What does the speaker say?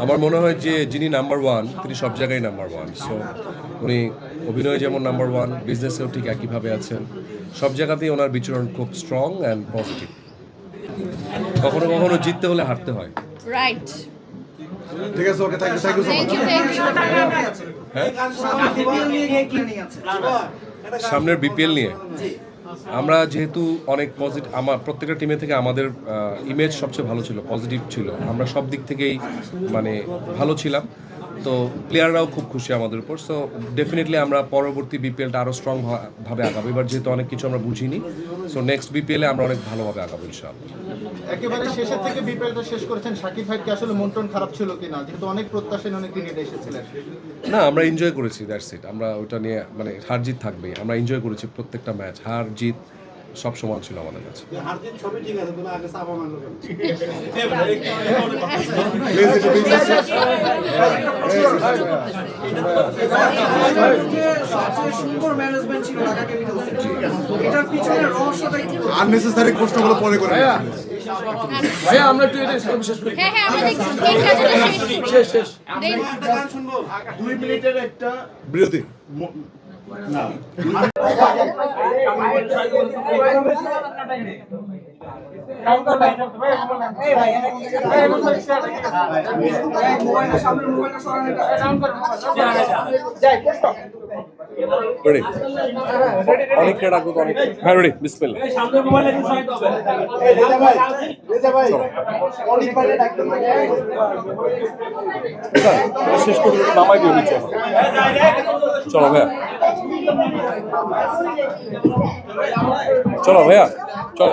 আমার মনে হয় যে যিনি নাম্বার ওয়ান তিনি সব জায়গায় নাম্বার ওয়ান। সো উনি অভিনয়ে যেমন নাম্বার ওয়ান, বিজনেসেও ঠিক একইভাবে আছেন। সব জায়গাতেই ওনার বিচরণ খুব স্ট্রং অ্যান্ড পজিটিভ। কখনো কখনো জিততে হলে হারতে হয়। রাইট। ঠিক আছে, ওকে, থ্যাংক ইউ সো মাচ। সামনের বিপিএল নিয়ে আমরা যেহেতু অনেক পজিটিভ, আমার প্রত্যেকটা টিমে থেকে আমাদের ইমেজ সবচেয়ে ভালো ছিল, পজিটিভ ছিল, আমরা সব দিক থেকেই মানে ভালো ছিলাম। তো প্লেয়াররাও খুব খুশি আমাদের উপর। সো ডেফিনেটলি আমরা পরবর্তী বিপিএলটা আরও স্ট্রং ভাবে আগাবো। এবার যেহেতু অনেক কিছু আমরা বুঝিনি, সো নেক্সট বিপিএলে আমরা অনেক ভালোভাবে আগাবো ইনশাআল্লাহ। একেবারে শেষের থেকে বিপিএলটা শেষ করেছেন, শাকিব ভাই কি আসলে মন টন খারাপ ছিল কিনা, যেহেতু অনেক প্রত্যাশায় অনেক ক্রিকেট এসেছিলেন? না, আমরা এনজয় করেছি, দ্যাটস ইট। আমরা ওটা নিয়ে মানে হার জিত থাকবেই, আমরা এনজয় করেছি প্রত্যেকটা ম্যাচ। হার জিত সব সমান ছিল আমাদের কাছে। আননেসেসারি প্রশ্নগুলো পরে করে। ভাইয়া আমরা একটু এটা শেষ করি। হ্যাঁ হ্যাঁ, আমাদের শেষ শেষ। গান শুনবো 2 মিনিটের একটা বিরতি। রেডি? অনেকটা ডাকবো তো অনেক। হ্যাঁ রেডি, বিসমিল্লাহ। শেষ করে নামাই দিও নিচে। চলো ভাইয়া, চলো ভাইয়া, চলো।